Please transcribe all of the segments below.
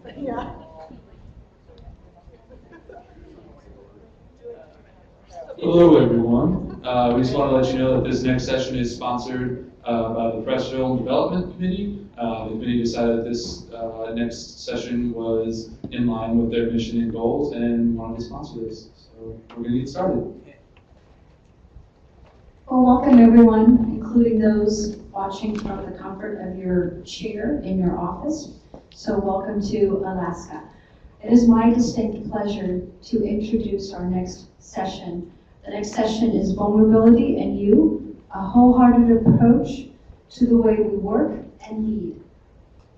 Yeah. Hello, everyone. We just want to let you know that this next session is sponsored by the Press Film Development Committee. The committee decided that this next session was in line with their mission and goals and wanted to sponsor this. So we're going to get started. Well, welcome everyone, including those watching from the comfort of your chair in your office. So welcome to Alaska. It is my distinct pleasure to introduce our next session. The next session is Vulnerability and You, a Wholehearted Approach to the Way We Work and Lead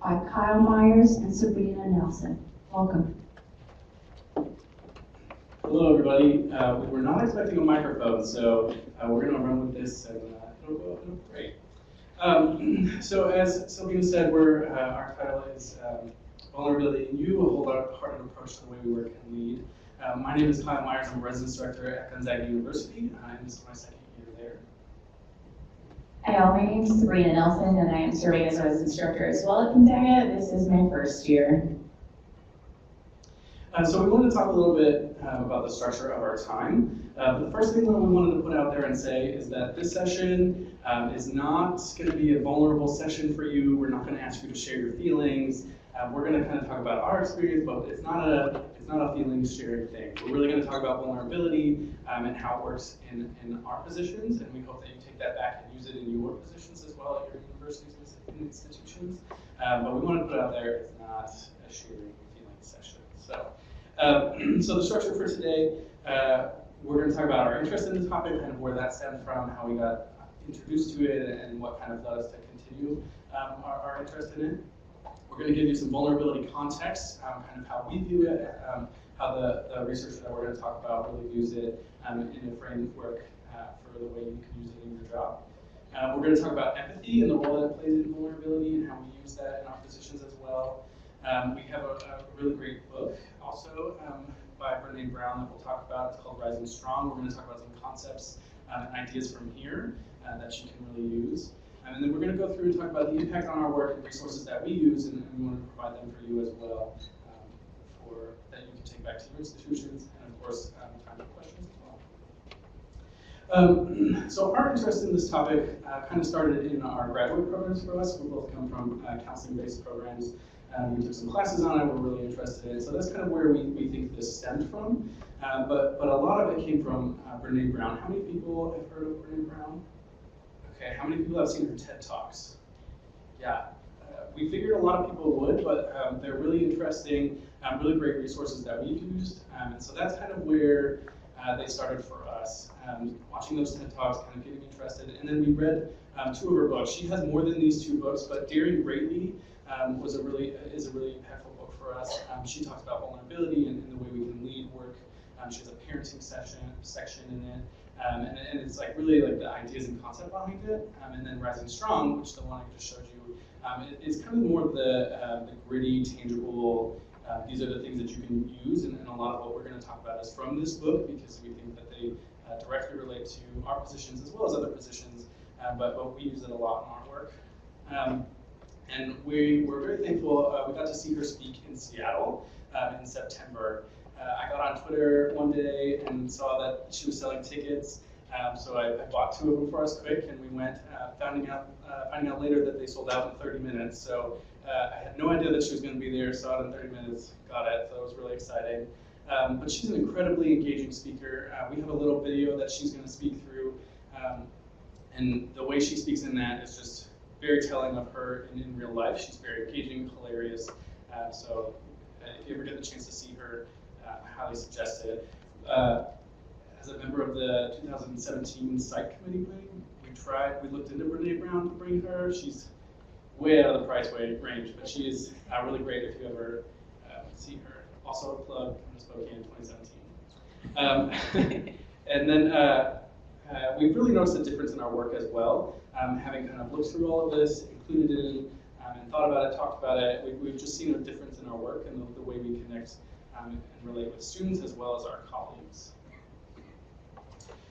by Kyle Myers and Sabrina Nelson. Welcome. Hello, everybody. We were not expecting a microphone, so we're going to run with this, and it'll go great. So as Sabrina said, our title is Vulnerability and You, a Wholehearted Approach to the Way We Work and Lead. My name is Kyle Myers. I'm a residence director at Gonzaga University, and this is my second year there. Hi all, my name is Sabrina Nelson, and I am serving as a residence director as well at Gonzaga. This is my first year. So we wanted to talk a little bit about the structure of our time. The first thing that we wanted to put out there and say is that this session is not going to be a vulnerable session for you. We're not going to ask you to share your feelings. We're going to kind of talk about our experience, but it's not a feelings sharing thing. We're really going to talk about vulnerability and how it works in our positions, and we hope that you take that back and use it in your positions as well at your universities and institutions. But we want to put out there it's not a sharing feelings session. So the structure for today, we're going to talk about our interest in the topic, kind of where that stemmed from, how we got introduced to it, and what kind of led us to continue our interest in it. We're going to give you some vulnerability context, kind of how we view it, how the research that we're going to talk about really views it in a framework for the way you can use it in your job. We're going to talk about empathy and the role that it plays in vulnerability and how we use that in our positions as well. We have a really great book also by Brene Brown that we'll talk about. It's called Rising Strong. We're going to talk about some concepts and ideas from here that you can really use. And then we're going to go through and talk about the impact on our work and resources that we use, and we want to provide them for you as well, for that you can take back to your institutions, and of course, time for questions as well. So our interest in this topic kind of started in our graduate programs for us. We both come from counseling-based programs. We took some classes on it. We're really interested in it. So that's kind of where we think this stemmed from. But a lot of it came from Brene Brown. How many people have heard of Brene Brown? Okay, how many people have seen her TED Talks? Yeah, we figured a lot of people would, but they're really interesting, really great resources that we've used. And so that's kind of where they started for us. Watching those TED Talks, kind of getting interested. And then we read two of her books. She has more than these two books, but Daring Greatly is a really impactful book for us. She talks about vulnerability and the way we can lead work. She has a parenting section in it. And it's like really like the ideas and concept behind it. And then Rising Strong, which the one I just showed you, is kind of more of the gritty, tangible, these are the things that you can use. And a lot of what we're going to talk about is from this book, because we think that they directly relate to our positions as well as other positions. But we use it a lot in our work. And we were very thankful. We got to see her speak in Seattle in September. I got on Twitter one day and saw that she was selling tickets. So I bought two of them for us quick, and we went, finding out later that they sold out in 30 minutes. So I had no idea that she was going to be there, saw it in 30 minutes, got it, so it was really exciting. But she's an incredibly engaging speaker. We have a little video that she's going to speak through, and the way she speaks in that is just very telling of her in real life. She's very engaging, hilarious. So if you ever get the chance to see her, I highly suggest it. As a member of the 2017 Psych Committee planning, we looked into Brene Brown to bring her. She's way out of the price range, but she is really great if you ever see her. Also a plug in Spokane in 2017. And then we've really noticed a difference in our work as well. Having kind of looked through all of this, included it, and thought about it, talked about it, we've just seen a difference in our work and the way we connect and relate with students as well as our colleagues.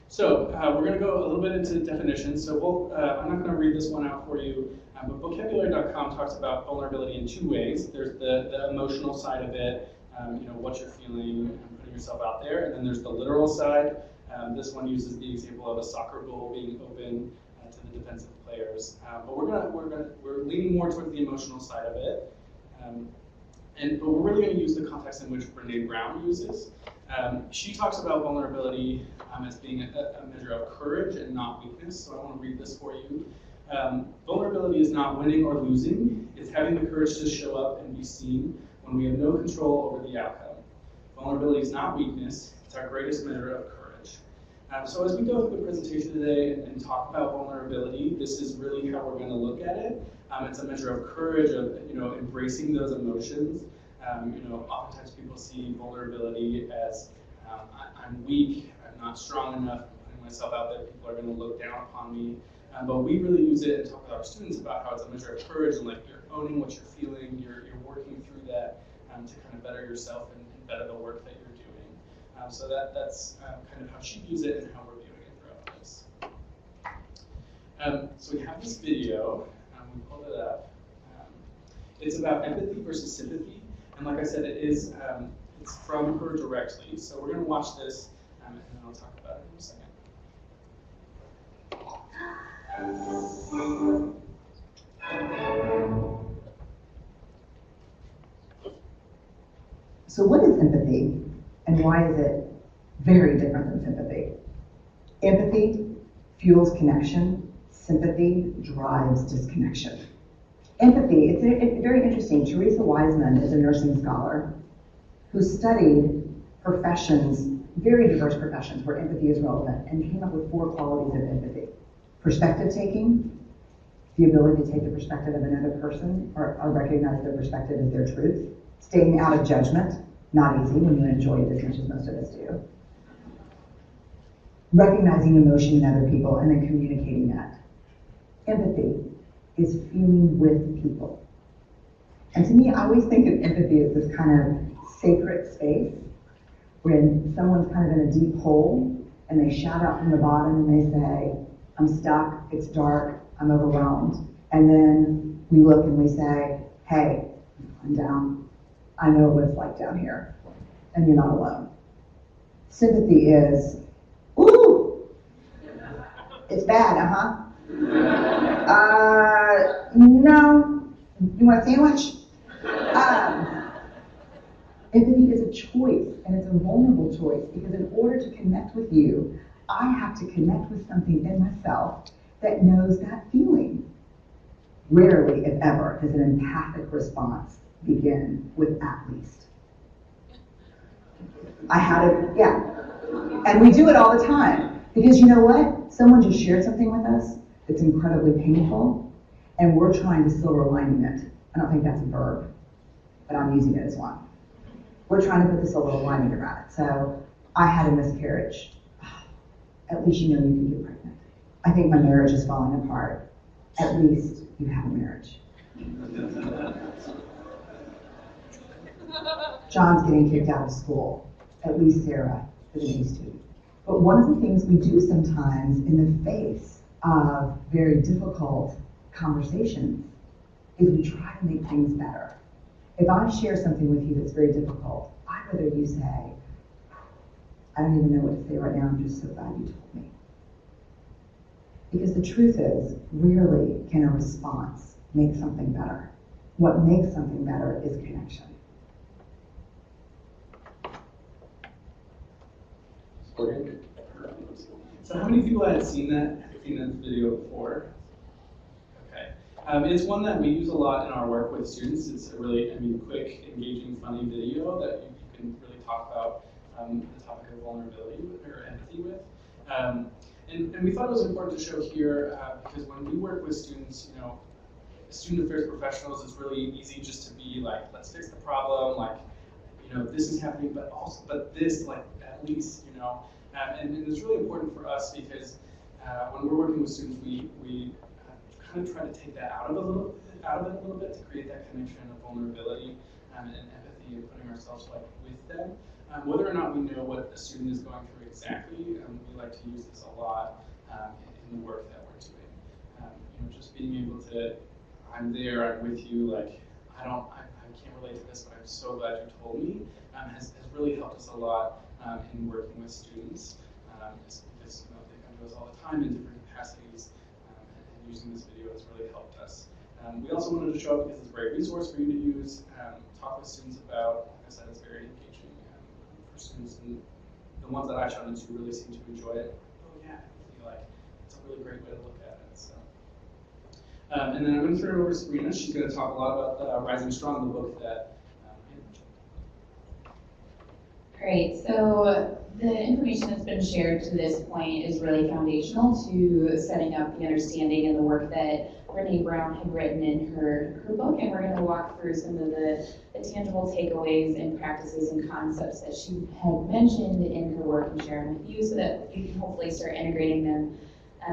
So we're going to go a little bit into definitions. So I'm not going to read this one out for you, But vocabulary.com talks about vulnerability in two ways. There's the emotional side of it, what you're feeling and putting yourself out there. And then there's the literal side. This one uses the example of a soccer goal being open to the defensive players. But we're leaning more towards the emotional side of it. But we're really going to use the context in which Brene Brown uses. She talks about vulnerability as being a measure of courage and not weakness. So I want to read this for you. Vulnerability is not winning or losing. It's having the courage to show up and be seen when we have no control over the outcome. Vulnerability is not weakness. It's our greatest measure of courage. So as we go through the presentation today and talk about vulnerability, this is really how we're going to look at it. It's a measure of courage, of embracing those emotions. Oftentimes people see vulnerability as I'm weak, I'm not strong enough, I'm putting myself out there, people are going to look down upon me. But we really use it and talk with our students about how it's a measure of courage and like you're owning what you're feeling, you're working through that to kind of better yourself and better the work that you're doing. So that's kind of how she views it and how we're viewing it throughout this. So we have this video, we pulled it up. It's about empathy versus sympathy. And like I said, it's from her directly. So we're going to watch this and then I'll talk about it in a second. So what is empathy, and why is it very different than sympathy? Empathy fuels connection. Sympathy drives disconnection. Empathy, it's very interesting. Teresa Wiseman is a nursing scholar who studied professions, very diverse professions where empathy is relevant, and came up with 4 qualities of empathy. Perspective taking, the ability to take the perspective of another person or recognize their perspective as their truth. Staying out of judgment, not easy when you enjoy it as much as most of us do. Recognizing emotion in other people and then communicating that. Empathy is feeling with people. And to me, I always think of empathy as this kind of sacred space when someone's kind of in a deep hole and they shout out from the bottom and they say, I'm stuck, it's dark, I'm overwhelmed. And then we look and we say, hey, I'm down. I know what it's like down here. And you're not alone. Sympathy is, ooh, it's bad, no, you want a sandwich? Empathy is a choice, and it's a vulnerable choice, because in order to connect with you, I have to connect with something in myself that knows that feeling. Rarely, if ever, does an empathic response begin with at least. I had it, yeah. And we do it all the time, because you know what? Someone just shared something with us that's incredibly painful, and we're trying to silver lining it. I don't think that's a verb, but I'm using it as one. We're trying to put the silver lining around it. So, I had a miscarriage. At least you know you can get pregnant. I think my marriage is falling apart. At least you have a marriage. John's getting kicked out of school. At least Sarah is an A student. But one of the things we do sometimes in the face of very difficult conversations is we try to make things better. If I share something with you that's very difficult, I'd rather you say, I don't even know what to say right now, I'm just so glad you told me. Because the truth is, rarely can a response make something better. What makes something better is connection. So how many people had seen that video before? Okay. It's one that we use a lot in our work with students. It's a really, quick, engaging, funny video that you can really talk about the topic of vulnerability or empathy with. And we thought it was important to show here because when we work with students, student affairs professionals, it's really easy just to be like, let's fix the problem, like, this is happening, but this, like, at least, and it's really important for us because when we're working with students, we kind of try to take that out of it a little bit to create that connection of vulnerability and empathy and putting ourselves like with them. Whether or not we know what a student is going through exactly, we like to use this a lot in the work that we're doing. Just being able to I'm there, I'm with you, like, I can't relate to this, but I'm so glad you told me, has really helped us a lot in working with students. Because they come to us all the time in different capacities, and using this video has really helped us. We also wanted to show up because it's a great resource for you to use, talk with students about. Like I said, it's very engaging for students, and the ones that I've shown it to really seem to enjoy it. Oh yeah, I feel like it's a really great way to look at it. So. And then I'm going to turn it over to Sabrina. She's going to talk a lot about Rising Strong, the book that I mentioned. Great, so the information that's been shared to this point is really foundational to setting up the understanding and the work that Brene Brown had written in her book, and we're going to walk through some of the tangible takeaways and practices and concepts that she had mentioned in her work and share them with you so that you can hopefully start integrating them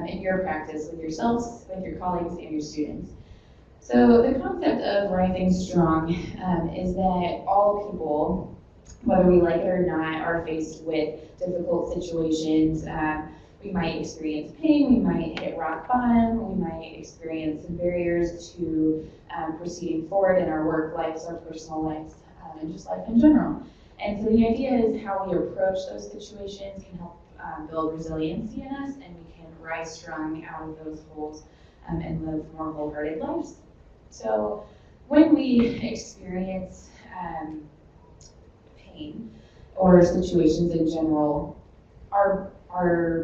in your practice with yourselves, with your colleagues, and your students. So the concept of Rising Strong is that all people, whether we like it or not, are faced with difficult situations. We might experience pain, we might hit rock bottom, we might experience some barriers to proceeding forward in our work lives, our personal lives, and just life in general. And so the idea is how we approach those situations can help build resiliency in us, and we can rise strong out of those holes and live more wholehearted lives. So when we experience pain or situations in general, our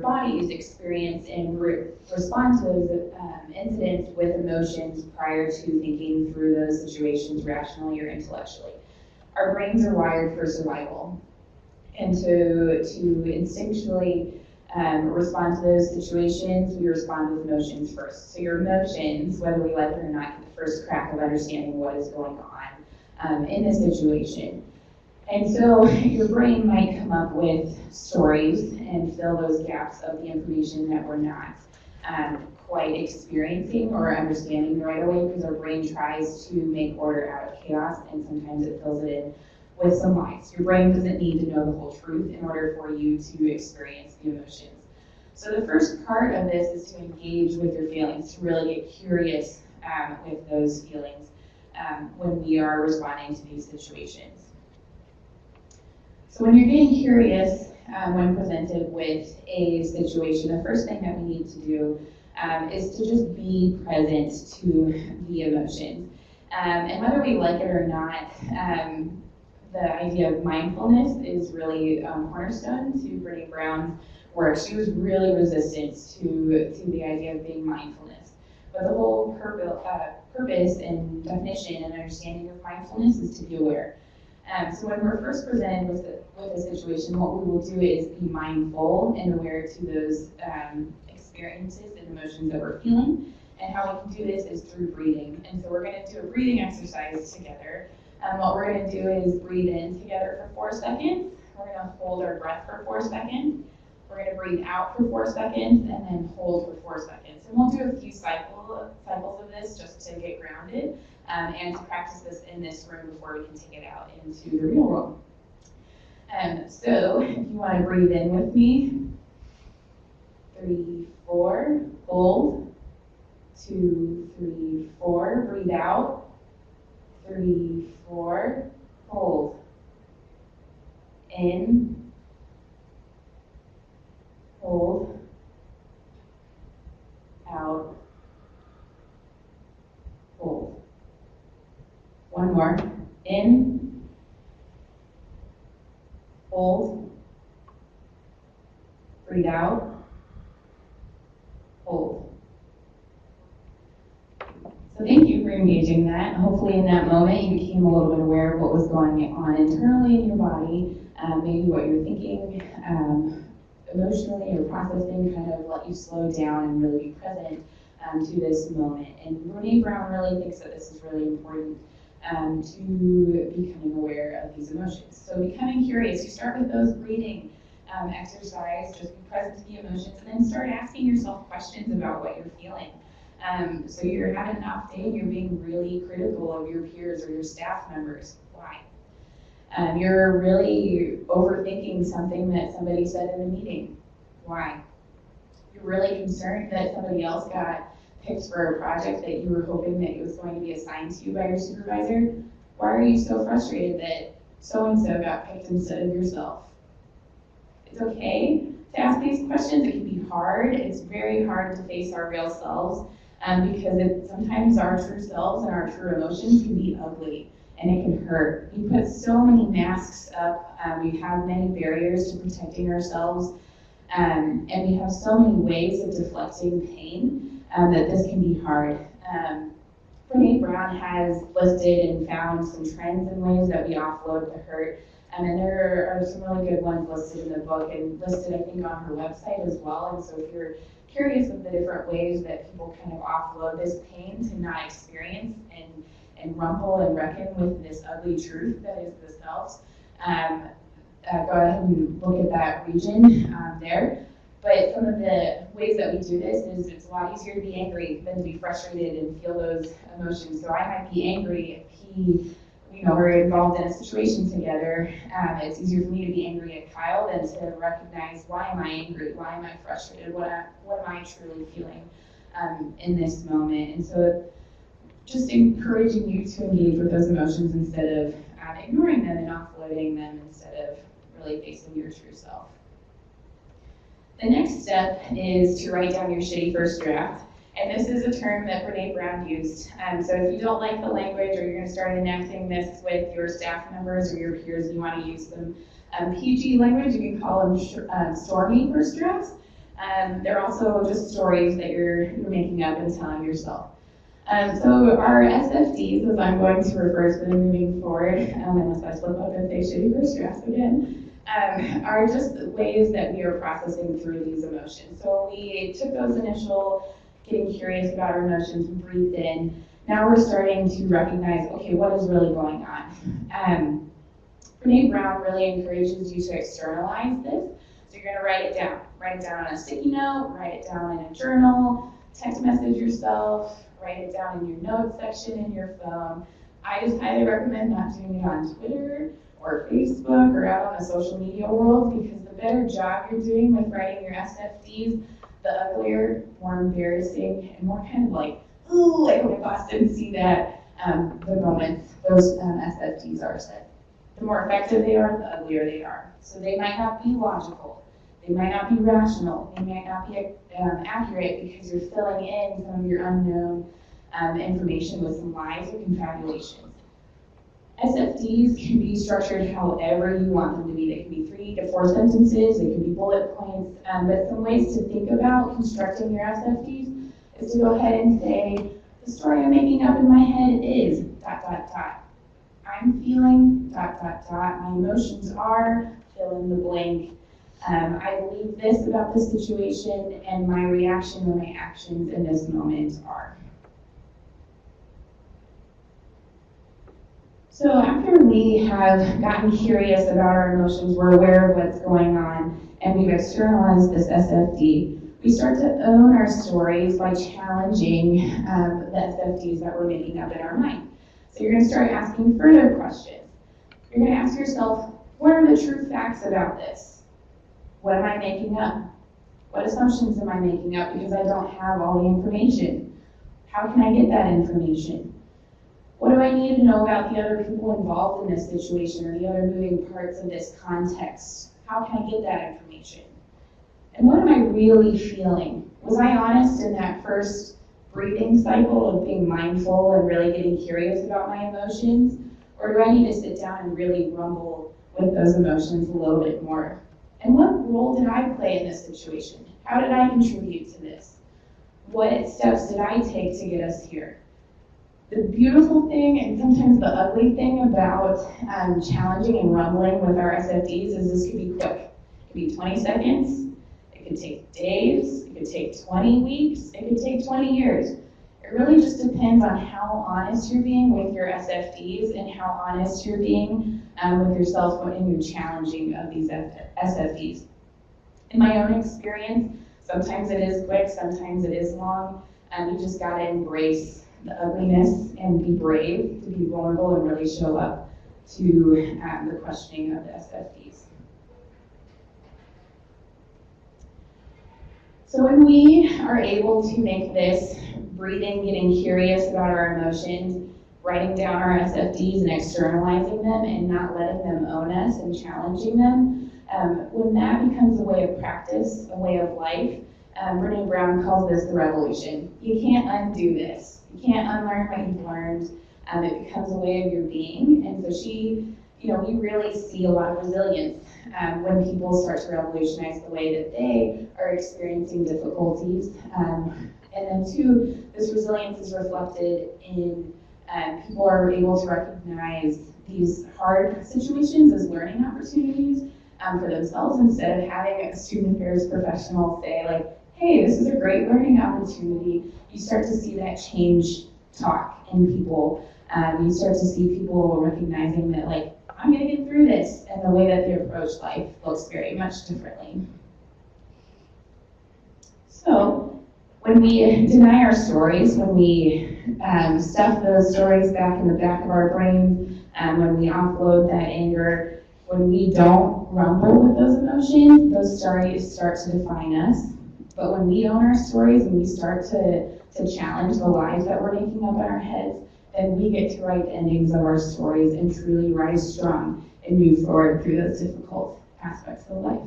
bodies experience and respond to those incidents with emotions prior to thinking through those situations rationally or intellectually. Our brains are wired for survival, and to instinctually respond to those situations, we respond with emotions first. So your emotions, whether we like it or not, get the first crack of understanding what is going on in this situation. And so your brain might come up with stories and fill those gaps of the information that we're not quite experiencing or understanding right away, because our brain tries to make order out of chaos, and sometimes it fills it in with some lies. Your brain doesn't need to know the whole truth in order for you to experience the emotions. So the first part of this is to engage with your feelings, to really get curious with those feelings when we are responding to these situations. So when you're getting curious when presented with a situation, the first thing that we need to do is to just be present to the emotions. And whether we like it or not, the idea of mindfulness is really cornerstone to Brene Brown's work. She was really resistant to the idea of being mindfulness. But the whole purpose and definition and understanding of mindfulness is to be aware. So when we're first presented with a situation, what we will do is be mindful and aware to those experiences and emotions that we're feeling. And how we can do this is through breathing. And so we're going to do a breathing exercise together. What we're going to do is breathe in together for 4 seconds. We're going to hold our breath for 4 seconds. We're going to breathe out for 4 seconds and then hold for 4 seconds. And we'll do a few cycles of this just to get grounded and to practice this in this room before we can take it out into the real world. So if you want to breathe in with me, 3, 4, hold, 2, 3, 4, breathe out, 3, 4, hold, in, hold, out, hold. One more, in, hold, breathe out, hold. So thank you for engaging that. Hopefully in that moment you became a little bit aware of what was going on internally in your body, maybe what you're thinking emotionally or processing kind of let you slow down and really be present to this moment. And Brene Brown really thinks that this is really important to becoming aware of these emotions. So becoming curious, you start with those breathing exercise, just be present to the emotions, and then start asking yourself questions about what you're feeling. So you're having an off day and you're being really critical of your peers or your staff members. Why? You're really overthinking something that somebody said in a meeting. Why? You're really concerned that somebody else got picked for a project that you were hoping that it was going to be assigned to you by your supervisor? Why are you so frustrated that so-and-so got picked instead of yourself? It's okay to ask these questions. It can be hard. It's very hard to face our real selves because sometimes our true selves and our true emotions can be ugly and it can hurt. We put so many masks up. We have many barriers to protecting ourselves. And we have so many ways of deflecting pain that this can be hard. Brene Brown has listed and found some trends and ways that we offload the hurt. And there are some really good ones listed in the book and listed, I think, on her website as well. And so if you're curious of the different ways that people kind of offload this pain to not experience and rumble and reckon with this ugly truth that is the self, go ahead and look at that region there. But some of the ways that we do this is it's a lot easier to be angry than to be frustrated and feel those emotions. So I might be angry if we're involved in a situation together. It's easier for me to be angry at Kyle than to recognize, why am I angry? Why am I frustrated? What am I truly feeling in this moment? And so just encouraging you to engage with those emotions instead of ignoring them and offloading them instead of really facing your true self. The next step is to write down your shitty first draft. And this is a term that Brene Brown used. So if you don't like the language or you're going to start enacting this with your staff members or your peers and you want to use some PG language, you can call them stormy first drafts. They're also just stories that you're making up and telling yourself. So our SFDs, as I'm going to refer to them moving forward, unless I slip up and say shitty first drafts again, are just ways that we are processing through these emotions. So we took those initial getting curious about our emotions, breathed in. Now we're starting to recognize, okay, what is really going on? Brene Brown really encourages you to externalize this. So you're gonna write it down. Write it down on a sticky note, write it down in a journal, text message yourself, write it down in your notes section in your phone. I just highly recommend not doing it on Twitter or Facebook or out on the social media world, because the better job you're doing with writing your SFDs, the uglier, more embarrassing, and more kind of like, ooh, I hope my boss didn't see that, the moment those SFDs are said. The more effective they are, the uglier they are. So they might not be logical, they might not be rational, they might not be accurate because you're filling in some of your unknown information with some lies or confabulations. SFDs can be structured however you want them to be. They can be 3 to 4 sentences, they can be bullet points, but some ways to think about constructing your SFDs is to go ahead and say, the story I'm making up in my head is ... I'm feeling ... My emotions are, fill in the blank. I believe this about this situation, and my reaction or my actions in this moment are. So after we have gotten curious about our emotions, we're aware of what's going on, and we've externalized this SFD, we start to own our stories by challenging the SFDs that we're making up in our mind. So you're going to start asking further questions. You're going to ask yourself, what are the true facts about this? What am I making up? What assumptions am I making up because I don't have all the information? How can I get that information? What do I need to know about the other people involved in this situation or the other moving parts of this context? How can I get that information? And what am I really feeling? Was I honest in that first breathing cycle of being mindful and really getting curious about my emotions? Or do I need to sit down and really rumble with those emotions a little bit more? And what role did I play in this situation? How did I contribute to this? What steps did I take to get us here? The beautiful thing, and sometimes the ugly thing about challenging and rumbling with our SFDs is this could be quick. It could be 20 seconds, it could take days, it could take 20 weeks, it could take 20 years. It really just depends on how honest you're being with your SFDs and how honest you're being with yourself in your challenging of these SFDs. In my own experience, sometimes it is quick, sometimes it is long, and you just gotta embrace the ugliness and be brave to be vulnerable and really show up to the questioning of the SFDs. So when we are able to make this breathing, getting curious about our emotions, writing down our SFDs and externalizing them and not letting them own us and challenging them, when that becomes a way of practice, a way of life, Brene Brown calls this the revolution. You can't undo this. You can't unlearn what you've learned. It becomes a way of your being. And so we really see a lot of resilience when people start to revolutionize the way that they are experiencing difficulties. And then two, this resilience is reflected in people are able to recognize these hard situations as learning opportunities for themselves instead of having a student affairs professional say like, hey, this is a great learning opportunity. You start to see that change talk in people. You start to see people recognizing that like, I'm gonna get through this, and the way that they approach life looks very much differently. So, when we deny our stories, when we stuff those stories back in the back of our brains, when we offload that anger, when we don't rumble with those emotions, those stories start to define us. But when we own our stories and we start to challenge the lies that we're making up in our heads, then we get to write the endings of our stories and truly rise strong and move forward through those difficult aspects of life.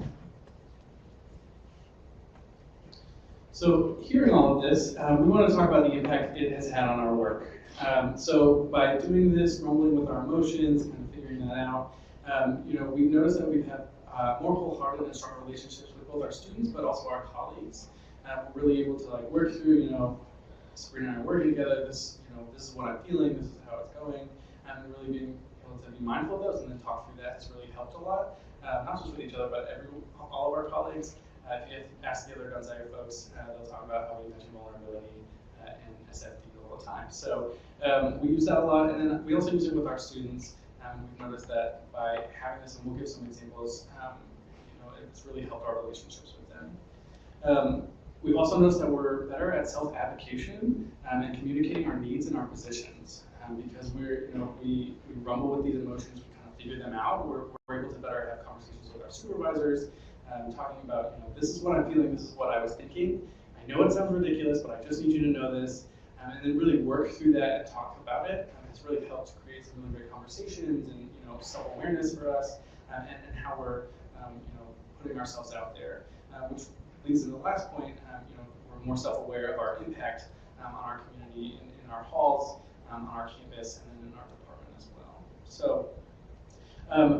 So hearing all of this, we want to talk about the impact it has had on our work. So by doing this, rumbling with our emotions, kind of figuring that out, we've noticed that we've had more wholehearted and strong relationships with both our students, but also our colleagues. We're really able to work through, Sabrina and I are working together. This is what I'm feeling. This is how it's going, and really being able to be mindful of those and then talk through that has really helped a lot. Not just with each other, but all of our colleagues. If you ask the other Gonzaga folks, they'll talk about how we mention vulnerability and SFD all the time. So we use that a lot, and then we also use it with our students. We've noticed that by having this, and we'll give some examples, it's really helped our relationships with them. We've also noticed that we're better at self-advocation and communicating our needs and our positions because we rumble with these emotions, we kind of figure them out. We're able to better have conversations with our supervisors, talking about, this is what I'm feeling, this is what I was thinking. I know it sounds ridiculous, but I just need you to know this, and then really work through that and talk about it. It's really helped create some really great conversations and self-awareness for us, and how we're putting ourselves out there, which leads to the last point. We're more self-aware of our impact on our community, in our halls, on our campus, and then in our department as well. So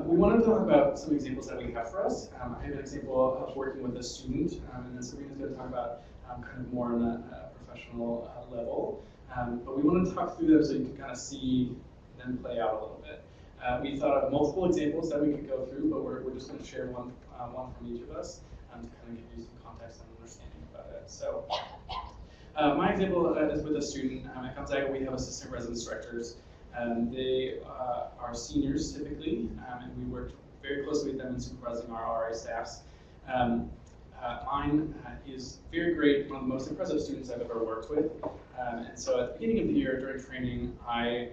we wanted to talk about some examples that we have for us. I have an example of working with a student, and then Sabrina's going to talk about kind of more on a professional level. But we wanted to talk through them so you can kind of see them play out a little bit. We thought of multiple examples that we could go through, but we're just going to share one from each of us to kind of give you some context and understanding about it. So my example is with a student. At Gonzaga, we have assistant residence directors. They are seniors typically, and we work very closely with them in supervising our RA staffs. Mine is very great, one of the most impressive students I've ever worked with. And so at the beginning of the year during training, I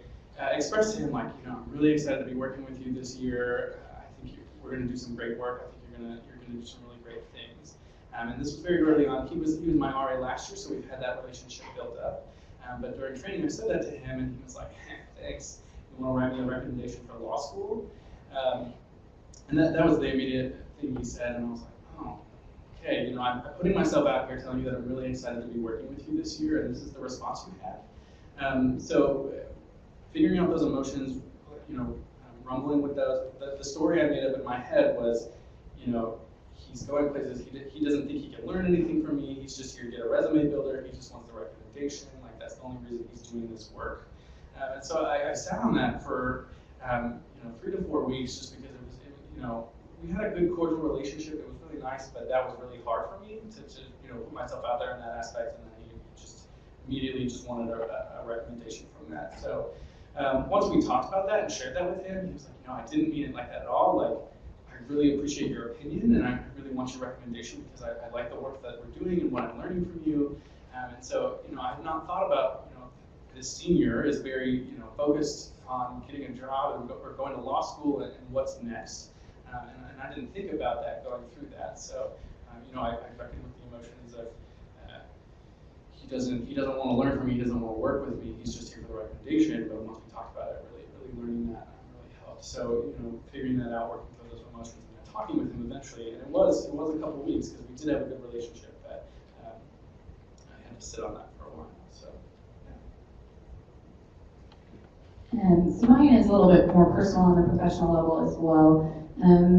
expressed to him I'm really excited to be working with you this year. I think we're going to do some great work. I think you're going to do some really great things. And this was very early on. He was my RA last year, so we've had that relationship built up. But during training, I said that to him, and he was like, thanks. You want to write me a recommendation for law school? And that was the immediate thing he said, and I was like, oh, okay. I'm putting myself out here telling you that I'm really excited to be working with you this year, and this is the response you have. So figuring out those emotions, rumbling with those. The story I made up in my head was, he's going places, he doesn't think he can learn anything from me, he's just here to get a resume builder, he just wants the recommendation, that's the only reason he's doing this work. And so I sat on that for 3 to 4 weeks just because we had a good cordial relationship, it was really nice, but that was really hard for me to put myself out there in that aspect, and then he just immediately wanted a recommendation from that. So once we talked about that and shared that with him, he was like, I didn't mean it like that at all. I really appreciate your opinion, and I really want your recommendation because I like the work that we're doing and what I'm learning from you. And so, I had not thought about, this senior is very, focused on getting a job or going to law school and what's next. And I didn't think about that going through that. So I reckon with the emotions of he doesn't want to learn from me, he doesn't want to work with me, he's just here for the recommendation. But once we talked about it, really learning that really helped. So figuring that out, working through those emotions, and then talking with him eventually, and it was a couple of weeks because we did have a good relationship, but I had to sit on that for a while. So. So mine is a little bit more personal on the professional level as well.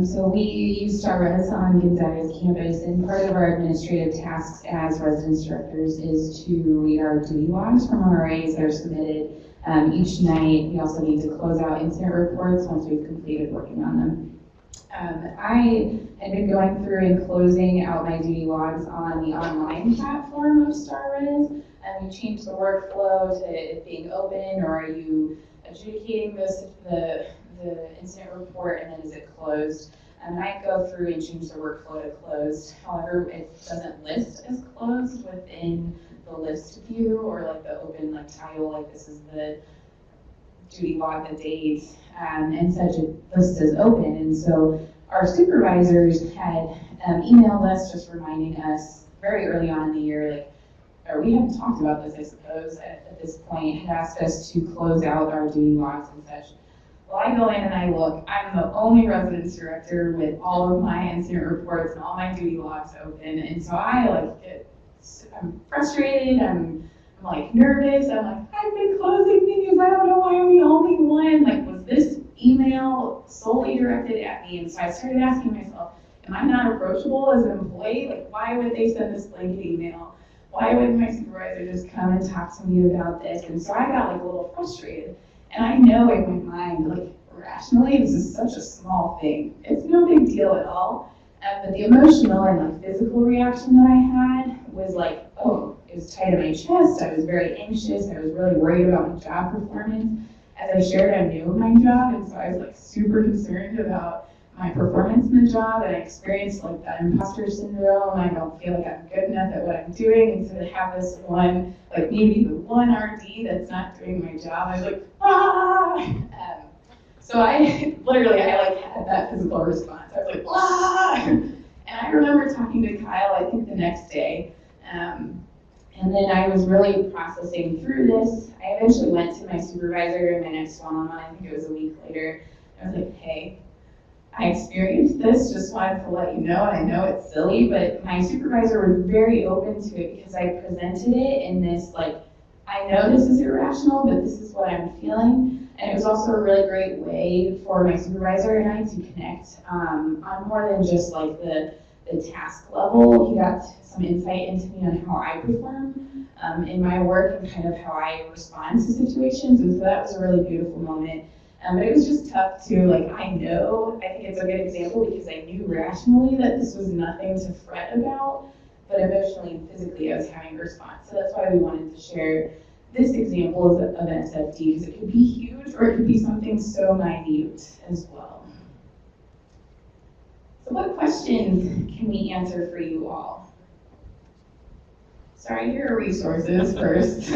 So we use StarRes on Gonzaga's campus, and part of our administrative tasks as residence directors is to read our duty logs from RAs that are submitted each night. We also need to close out incident reports once we've completed working on them. I had been going through and closing out my duty logs on the online platform of StarRes. You change the workflow to it being open, or are you adjudicating the incident report, and then is it closed? And I go through and change the workflow to closed. However, it doesn't list as closed within the list view, or like the open title, like this is the duty log, the date, and such. It lists as open. And so our supervisors had emailed us just reminding us very early on in the year, or we hadn't talked about this, I suppose, at this point, had asked us to close out our duty logs and such. Well, I go in and I look, I'm the only residence director with all of my incident reports and all my duty logs open, and so I'm frustrated, I'm nervous, I've been closing these, I don't know why I'm the only one, was this email solely directed at me? And so I started asking myself, am I not approachable as an employee? Why would they send this blanket email? Why wouldn't my supervisor just come and talk to me about this? And so I got a little frustrated. And I know in my mind, rationally, this is such a small thing. It's no big deal at all. But the emotional and physical reaction that I had was oh, it was tight in my chest. I was very anxious. I was really worried about my job performance. As I shared, I knew my job, and so I was super concerned about my performance in the job, and I experienced that imposter syndrome. I don't feel like I'm good enough at what I'm doing, and so to have this one, maybe the one RD that's not doing my job, I was ah! So I literally, had that physical response. I was ah! And I remember talking to Kyle, I think the next day, and then I was really processing through this. I eventually went to my supervisor in my next one-on-one, I think it was a week later. I was hey, I experienced this, just wanted to let you know, and I know it's silly, but my supervisor was very open to it because I presented it in this, I know this is irrational, but this is what I'm feeling. And it was also a really great way for my supervisor and I to connect on more than just the task level. He got some insight into me on how I perform in my work and kind of how I respond to situations. And so that was a really beautiful moment. But it was just tough to, I think it's a good example because I knew rationally that this was nothing to fret about, but emotionally and physically I was having a response. So that's why we wanted to share this example of an SFD, because it could be huge or it could be something so minute as well. So what questions can we answer for you all? Sorry, here are resources first.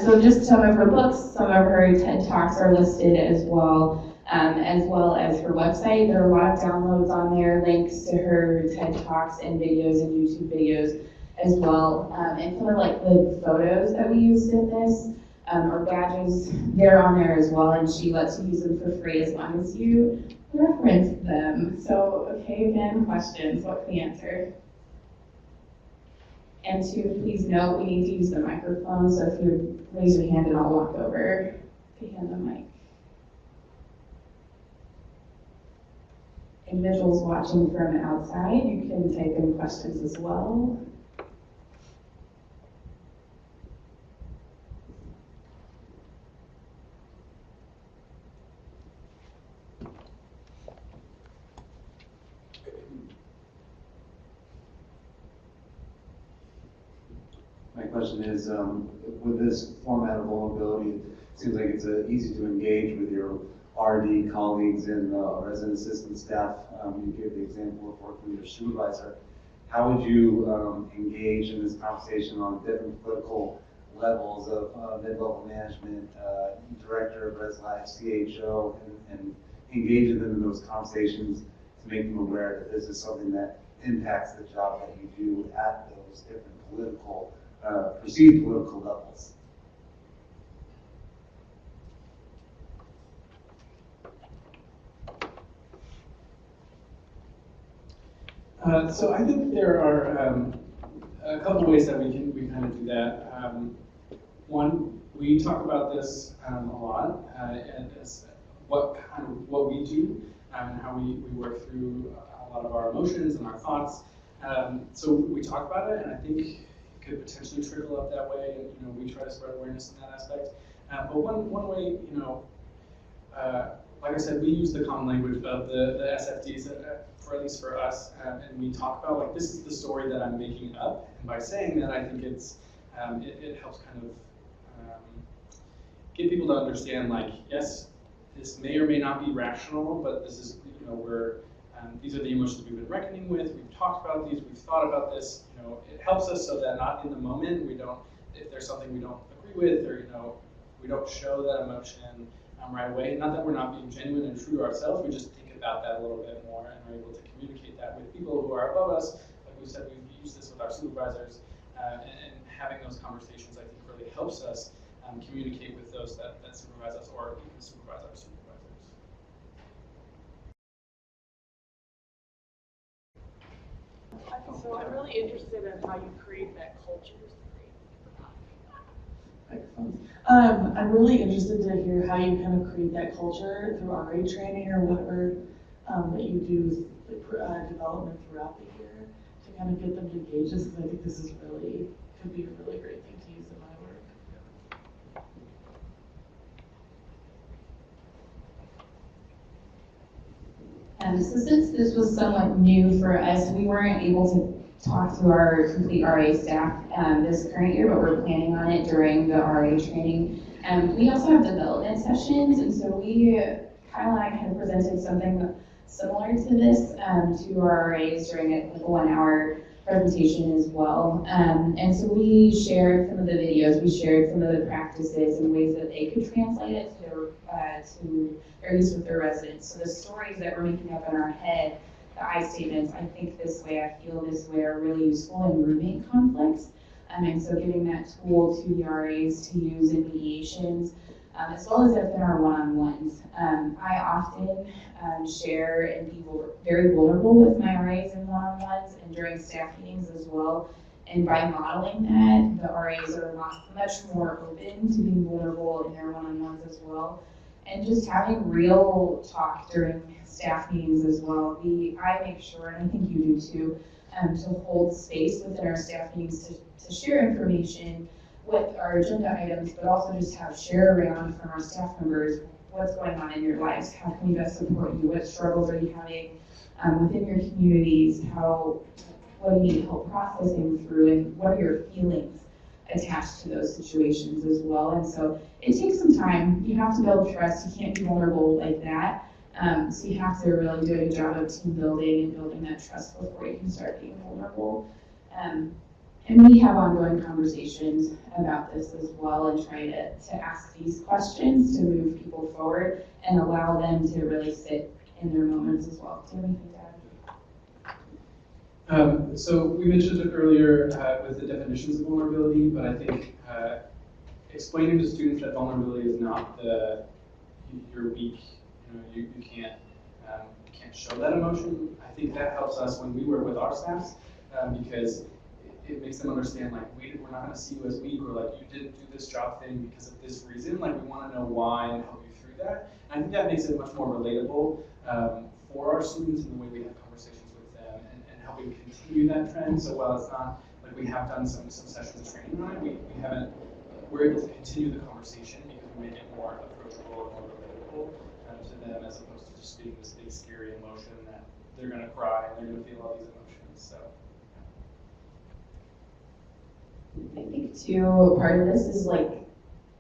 So just some of her books, some of her TED Talks are listed as well as her website. There are a lot of downloads on there, links to her TED Talks and videos and YouTube videos as well. And some of the photos that we used in this, or badges, they're on there as well, and she lets you use them for free as long as you reference them. So, okay, again, questions, what can we answer? And two, please note, we need to use the microphone, so if you raise your hand and I'll walk over to hand the mic. Individuals watching from outside, you can type in questions as well. My question is, with this format of vulnerability, it seems like it's easy to engage with your RD colleagues and resident assistant staff. You gave the example of working with your supervisor. How would you engage in this conversation on different political levels of mid-level management, director of Res Life, CHO, and engage them in those conversations to make them aware that this is something that impacts the job that you do at those different political, perceived political levels. So I think there are a couple ways that we kind of do that. One, we talk about this a lot, and as what we do and how we work through a lot of our emotions and our thoughts. So we talk about it, and I think it could potentially trickle up that way. And we try to spread awareness in that aspect. But one way, like I said, we use the common language of the SFDs, for at least for us, and we talk about like, this is the story that I'm making up, and by saying that, I think it helps kind of get people to understand, like, yes, this may or may not be rational, but this is, these are the emotions we've been reckoning with. We've talked about these. We've thought about this. It helps us so that not in the moment if there's something we don't agree with, or we don't show that emotion right away. Not that we're not being genuine and true to ourselves. We just think about that a little bit more and are able to communicate that with people who are above us. Like we said, we've used this with our supervisors, and having those conversations, I think, really helps us communicate with those that supervise us, or even supervise our supervisors. So I'm really interested in how you create that culture. I'm really interested to hear how you kind of create that culture through RA training or whatever that you do, development throughout the year, to kind of get them to engage this, because I think this could be a really great thing to use in my work. So since this was somewhat new for us, we weren't able to talk to our complete RA staff this current year, but we're planning on it during the RA training. We also have development sessions, and so Kyle and I kind of presented something similar to this to our RAs during a 1-hour presentation as well. And so we shared some of the videos, we shared some of the practices and ways that they could translate it to their use with their residents. So the stories that we're making up in our head, the I statements, I think this way, I feel this way, are really useful in roommate conflicts. And so giving that tool to the RAs to use in mediations, as well as in our one-on-ones. I often share and be very vulnerable with my RAs in one-on-ones and during staff meetings as well. And by modeling that, the RAs are much more open to being vulnerable in their one-on-ones as well. And just having real talk during staff meetings as well. I make sure, and I think you do too, to hold space within our staff meetings to share information with our agenda items, but also just have share around from our staff members what's going on in your lives, how can we best support you, what struggles are you having within your communities, what do you need help processing through, and what are your feelings attached to those situations as well. And so it takes some time. You have to build trust. You can't be vulnerable like that. So you have to really do a good job of team building and building that trust before you can start being vulnerable. And we have ongoing conversations about this as well, and try to ask these questions to move people forward and allow them to really sit in their moments as well. Do you have anything to add? So we mentioned it earlier with the definitions of vulnerability, but I think explaining to students that vulnerability is not you're weak, you can't show that emotion. I think that helps us when we work with our staffs, because it makes them understand, like, we're not going to see you as weak, or like, you didn't do this job thing because of this reason. Like, we want to know why and help you through that. And I think that makes it much more relatable for our students in the way we have conversations with them, and helping continue that trend. So while it's not like we have done some sessions of training on it, we're able to continue the conversation because we make it more approachable and more relatable to them, as opposed to just being this big scary emotion that they're going to cry and they're going to feel all these emotions. So. I think too, part of this is like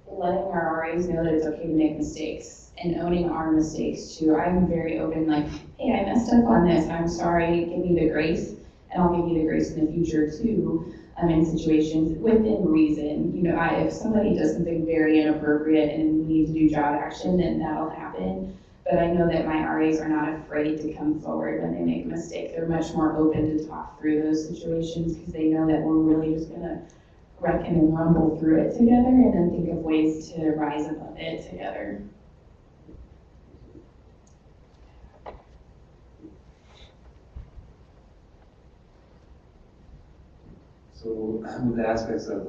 letting our RAs know that it's okay to make mistakes and owning our mistakes too. I'm very open, like, hey, I messed up on this. I'm sorry. Give me the grace, and I'll give you the grace in the future too. In situations within reason. If somebody does something very inappropriate and we need to do job action, then that'll happen. But I know that my RAs are not afraid to come forward when they make a mistake. They're much more open to talk through those situations because they know that we're really just gonna reckon and rumble through it together and then think of ways to rise above it together. So with the aspects of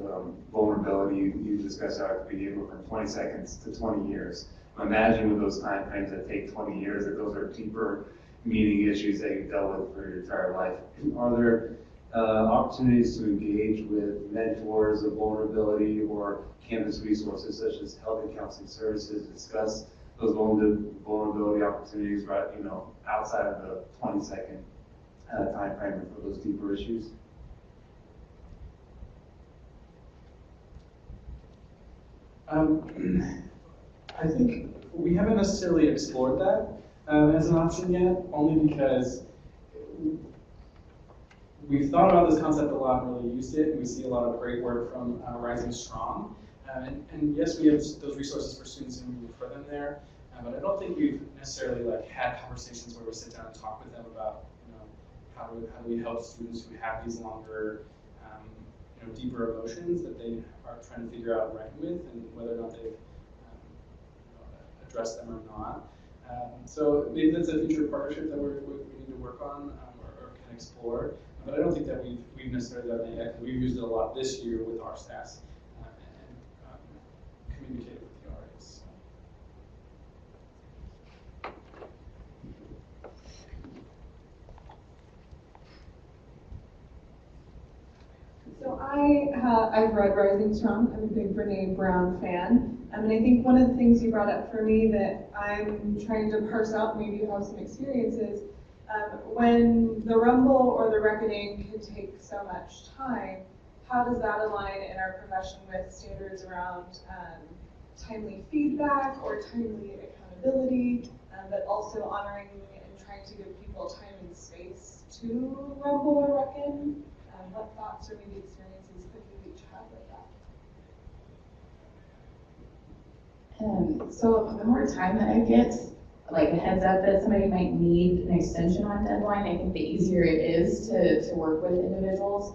vulnerability, you discussed how it could be able from 20 seconds to 20 years. Imagine with those time frames that take 20 years, that those are deeper meaning issues that you've dealt with for your entire life. Are there opportunities to engage with mentors of vulnerability or campus resources such as health and counseling services to discuss those vulnerability opportunities, right, outside of the 20-second time frame for those deeper issues? I think we haven't necessarily explored that as an option yet, only because we've thought about this concept a lot and really used it, and we see a lot of great work from Rising Strong. And yes, we have those resources for students and we refer them there, but I don't think we've necessarily had conversations where we sit down and talk with them about how do we help students who have these longer deeper emotions that they are trying to figure out right with, and whether or not they've addressed them or not. So maybe that's a future partnership that we need to work on or can explore. But I don't think that we've necessarily done that yet, because we've used it a lot this year with our staffs and communicated with the RAs. So I've read Rising Strong. I'm a big Brene Brown fan. And I think one of the things you brought up for me that I'm trying to parse out, maybe you have some experiences, when the rumble or the reckoning can take so much time, how does that align in our profession with standards around timely feedback or timely accountability, but also honoring and trying to give people time and space to rumble or reckon? What thoughts or maybe experiences could you each have with that? So the more time that I get, like a heads up that somebody might need an extension on deadline, I think the easier it is to work with individuals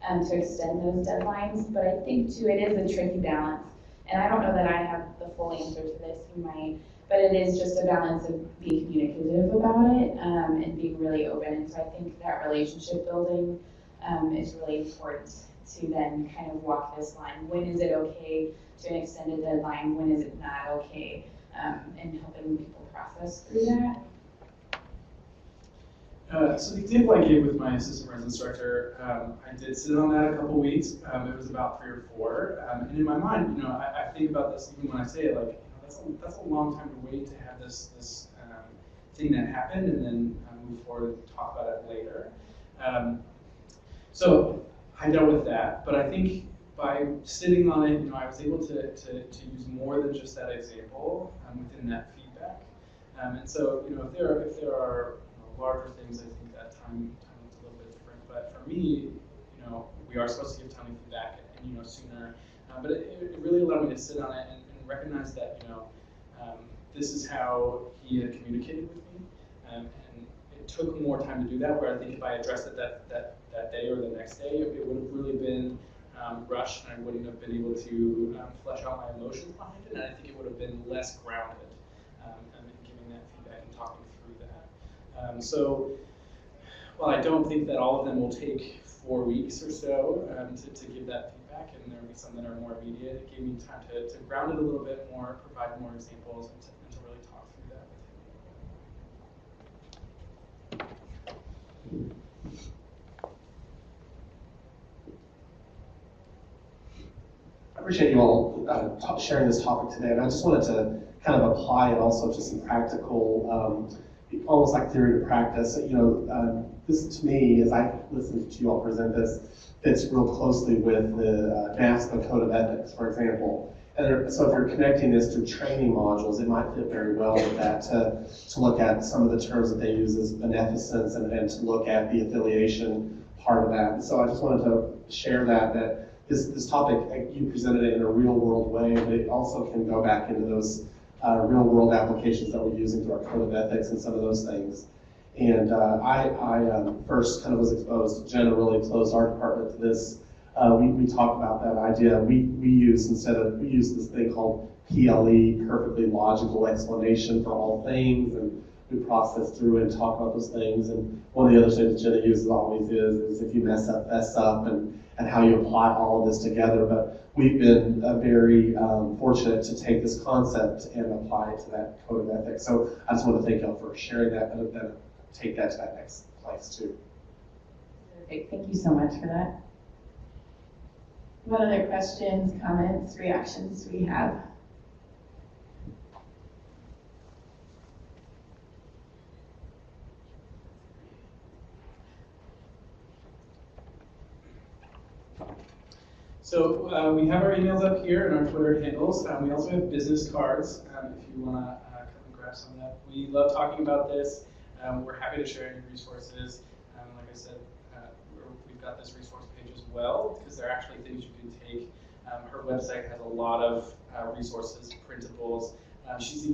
to extend those deadlines. But I think too, it is a tricky balance. And I don't know that I have the full answer to this, you might, but it is just a balance of being communicative about it and being really open. And so I think that relationship building is really important to then kind of walk this line. When is it okay to an extended deadline? When is it not okay? And helping people process through that. So the example I gave with my assistant resident instructor, I did sit on that a couple weeks. It was about 3 or 4. And in my mind, I think about this even when I say it, like, that's a long time to wait to have this thing that happened and then move forward and talk about it later. So I dealt with that, but I think by sitting on it, I was able to use more than just that example within that feedback. And so, if there are larger things, I think that time looks a little bit different. But for me, we are supposed to give timely feedback and sooner. But it really allowed me to sit on it and recognize that this is how he had communicated with me, and it took more time to do that. Where I think if I addressed it that day or the next day, it would have really been rushed, and I wouldn't have been able to flesh out my emotions behind it, and I think it would have been less grounded and giving that feedback and talking through that. So while I don't think that all of them will take 4 weeks or so to give that feedback, and there will be some that are more immediate, it gave me time to ground it a little bit more, provide more examples, and to really talk through that with him. I appreciate you all sharing this topic today, and I just wanted to kind of apply it also to some practical, almost like theory to practice. This to me, as I listen to you all present this, fits real closely with the NASPA Code of Ethics, for example. And so if you're connecting this to training modules, it might fit very well with that to look at some of the terms that they use as beneficence and to look at the affiliation part of that. And so I just wanted to share that this topic, you presented it in a real world way, but it also can go back into those real world applications that we're using through our code of ethics and some of those things. And I first kind of was exposed, Jenna really closed our department to this. We talked about that idea. We use this thing called PLE, perfectly logical explanation for all things, and we process through and talk about those things. And one of the other things Jenna uses always is if you mess up, and how you apply all of this together. But we've been very fortunate to take this concept and apply it to that code of ethics. So I just want to thank y'all for sharing that, but then take that to that next place too. Perfect. Thank you so much for that. What other questions, comments, reactions do we have? So we have our emails up here and our Twitter handles. We also have business cards if you want to come and grab some of that. We love talking about this. We're happy to share any resources. Like I said, we've got this resource page as well because there are actually things you can take. Her website has a lot of resources, printables. She's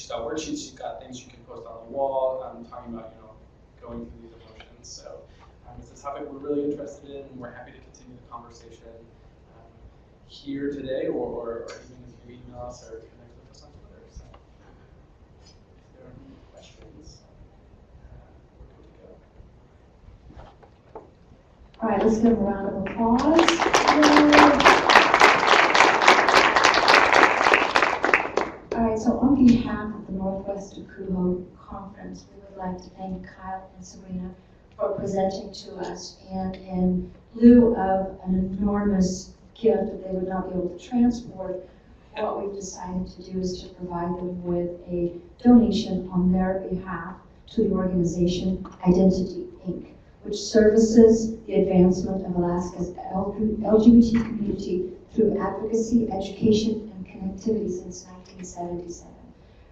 got worksheets. She's got things you can post on the wall. Talking about going through these emotions. So it's a topic we're really interested in, and we're happy to continue the conversation here today, or even if you email us or connect with us on Twitter. So if there are any questions, we're good to go. All right, let's give a round of applause. All right, so on behalf of the Northwest NWACUHO Conference, we would like to thank Kyle and Sabrina for presenting to us, and in lieu of an enormous gift that they would not be able to transport, what we've decided to do is to provide them with a donation on their behalf to the organization Identity, Inc., which services the advancement of Alaska's LGBT community through advocacy, education, and connectivity since 1977.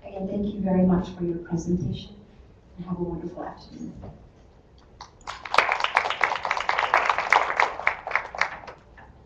Again, thank you very much for your presentation, and have a wonderful afternoon.